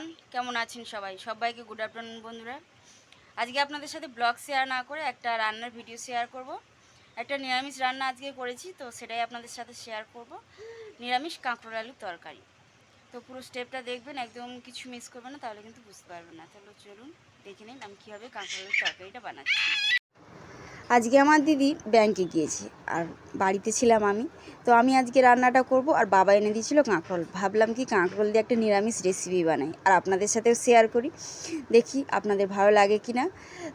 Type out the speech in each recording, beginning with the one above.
Everyone, কেমন আছেন সবাইকে গুড আফটারনুন বন্ধুরা। আজকে আপনাদের সাথে ব্লগ শেয়ার না করে একটা রান্নার ভিডিও শেয়ার করব। একটা নিরামিষ রান্না আজকে করেছি, তো সেটাই আপনাদের সাথে শেয়ার করব। নিরামিষ কাঁকরোল আলুর তরকারি। তো পুরো স্টেপটা দেখবেন, একদম কিছু মিস করবেন না, তাহলে কিন্তু বুঝতে পারবেন না। তাহলে চলুন দেখে নিন আমি কীভাবে কাঁকরোল আলুর তরকারিটা বানাচ্ছি। আজকে আমার দিদি ব্যাংকে গিয়েছে আর বাড়িতে ছিলাম আমি, তো আমি আজকে রান্নাটা করব। আর বাবা এনে দিয়েছিল কাঁকরোল। ভাবলাম কি কাঁকরোল দিয়ে একটা নিরামিষ রেসিপি বানাই আর আপনাদের সাথেও শেয়ার করি, দেখি আপনাদের ভালো লাগে কি না।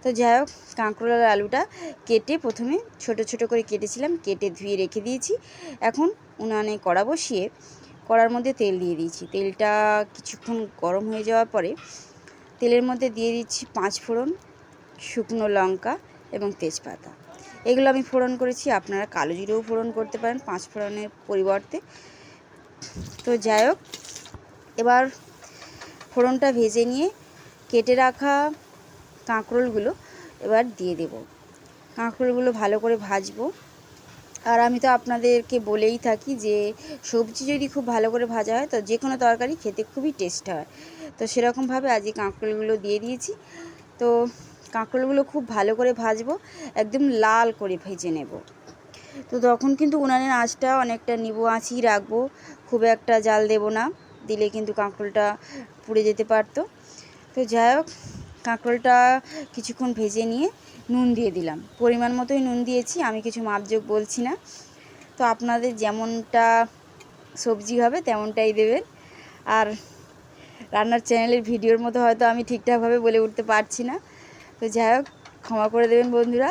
তো যাই হোক, কাঁকরোল আর আলুটা কেটে প্রথমে ছোট ছোট করে কেটেছিলাম, কেটে ধুয়ে রেখে দিয়েছি। এখন উনানে কড়া বসিয়ে কড়ার মধ্যে তেল দিয়ে দিয়েছি। তেলটা কিছুক্ষণ গরম হয়ে যাওয়ার পরে তেলের মধ্যে দিয়ে দিচ্ছি 5 ফোড়ন, শুকনো লঙ্কা এবং তেজপাতা। এগুলো আমি ফোড়ন করেছি, আপনারা কালো জিরেও ফোড়ন করতে পারেন 5 ফোড়নের পরিবর্তে। তো যাই হোক, এবার ফোড়নটা ভেজে নিয়ে কেটে রাখা কাঁকরোলগুলো এবার দিয়ে দেব। কাঁকরোলগুলো ভালো করে ভাজবো। আর আমি তো আপনাদেরকে বলেই থাকি যে সবজি যদি খুব ভালো করে ভাজা হয় তো যে কোনো তরকারি খেতে খুবই টেস্ট হয়। তো সেরকমভাবে আজকে কাঁকরোলগুলো দিয়ে দিয়েছি। তো কাঁকরোলগুলো খুব ভালো করে ভাজবো, একদম লাল করে ভেজে নেব। তো তখন কিন্তু উনানের আঁচটা অনেকটা নিবু আঁচই রাখবো, খুব একটা জাল দেব না, দিলে কিন্তু কাঁকরোলটা পুড়ে যেতে পারতো। তো যাই হোক, কাঁকরোলটা কিছুক্ষণ ভেজে নিয়ে নুন দিয়ে দিলাম। পরিমাণ মতোই নুন দিয়েছি, আমি কিছু মাপযোগ বলছি না। তো আপনাদের যেমনটা সবজি হবে তেমনটাই দেবেন। আর রান্নার চ্যানেলের ভিডিওর মতো হয়তো আমি ঠিকঠাকভাবে বলে উঠতে পারছি না, তো যাই হোক ক্ষমা করে দেবেন বন্ধুরা।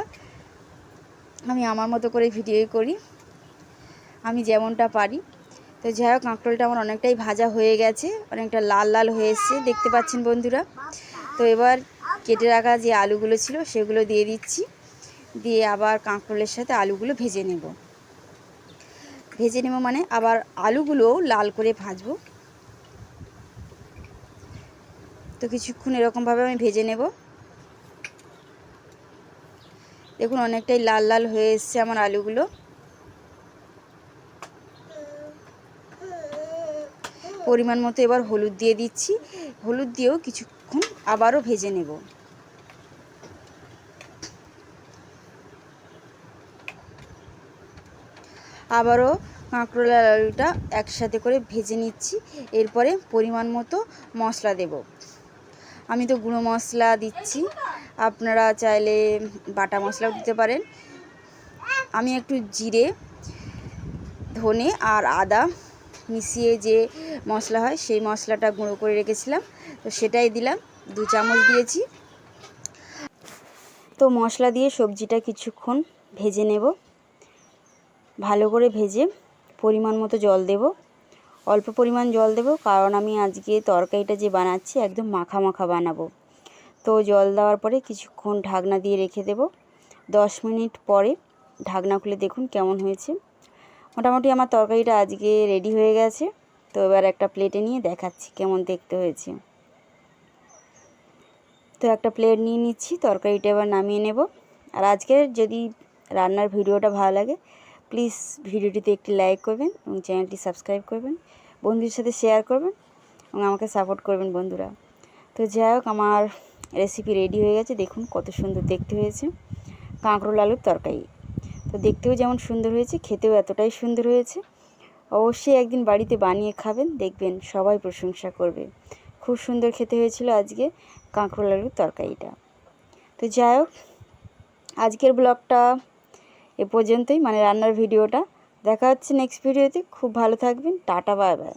আমি আমার মতো করে ভিডিওই করি, আমি যেমনটা পারি। তো যাই হোক, কাঁকরোলটা আমার অনেকটাই ভাজা হয়ে গেছে, অনেকটা লাল লাল হয়ে এসছে, দেখতে পাচ্ছেন বন্ধুরা। তো এবার কেটে রাখা যে আলুগুলো ছিল সেগুলো দিয়ে দিচ্ছি, দিয়ে আবার কাঁকরোলের সাথে আলুগুলো ভেজে নেব মানে আবার আলুগুলোও লাল করে ভাজবো। তো কিছুক্ষণ এরকমভাবে আমি ভেজে নেব। দেখুন অনেকটাই লাল লাল হয়ে এসছে আমার আলুগুলো। পরিমাণ মতো এবার হলুদ দিয়ে দিচ্ছি, হলুদ দিয়েও কিছুক্ষণ আবারও ভেজে নেব। আবারও কাঁকরোল আর আলুটা একসাথে করে ভেজে নিচ্ছি। এরপরে পরিমাণ মতো মশলা দেব। আমি তো গুঁড়ো মশলা দিচ্ছি, আপনারা চাইলে বাটা মশলাও দিতে পারেন। আমি একটু জিরে, ধনে আর আদা মিশিয়ে যে মশলা হয় সেই মশলাটা গুঁড়ো করে রেখেছিলাম, তো সেটাই দিলাম, 2 চামচ দিয়েছি। তো মশলা দিয়ে সবজিটা কিছুক্ষণ ভেজে নেব, ভালো করে ভেজে পরিমাণ মতো জল দেব। অল্প পরিমাণ জল দেব, কারণ আমি আজকে তরকারিটা যে বানাচ্ছি একদম মাখা মাখা বানাবো। তো জল দেওয়ার পরে কিছুক্ষণ ঢাকনা দিয়ে রেখে দেব। 10 মিনিট পরে ঢাকনা খুলে দেখুন কেমন হয়েছে। মোটামুটি আমার তরকারিটা আজকে রেডি হয়ে গেছে। তো এবার একটা প্লেটে নিয়ে দেখাচ্ছি কেমন দেখতে হয়েছে। তো একটা প্লেট নিয়ে নিচ্ছি, তরকারিটা এবার নামিয়ে নেব। আর আজকের যদি রান্নার ভিডিওটা ভালো লাগে প্লিজ ভিডিওটিতে একটি লাইক করবেন এবং চ্যানেলটি সাবস্ক্রাইব করবেন, বন্ধুদের সাথে শেয়ার করবেন এবং আমাকে সাপোর্ট করবেন বন্ধুরা। তো যাই হোক, আমার রেসিপি রেডি হয়ে গেছে, দেখুন কত সুন্দর দেখতে হয়েছে কাঁকরোল আলুর তরকারি। তো দেখতেও যেমন সুন্দর হয়েছে, খেতেও এতটাই সুন্দর হয়েছে। অবশ্যই একদিন বাড়িতে বানিয়ে খাবেন, দেখবেন সবাই প্রশংসা করবে। খুব সুন্দর খেতে হয়েছিল আজকে কাঁকরোল আলুর তরকারিটা। তো যাই হোক, আজকের ব্লগটা এ পর্যন্তই, মানে রান্নার ভিডিওটা। দেখা হচ্ছে নেক্সট ভিডিওতে। খুব ভালো থাকবেন, টাটা বাই বাই।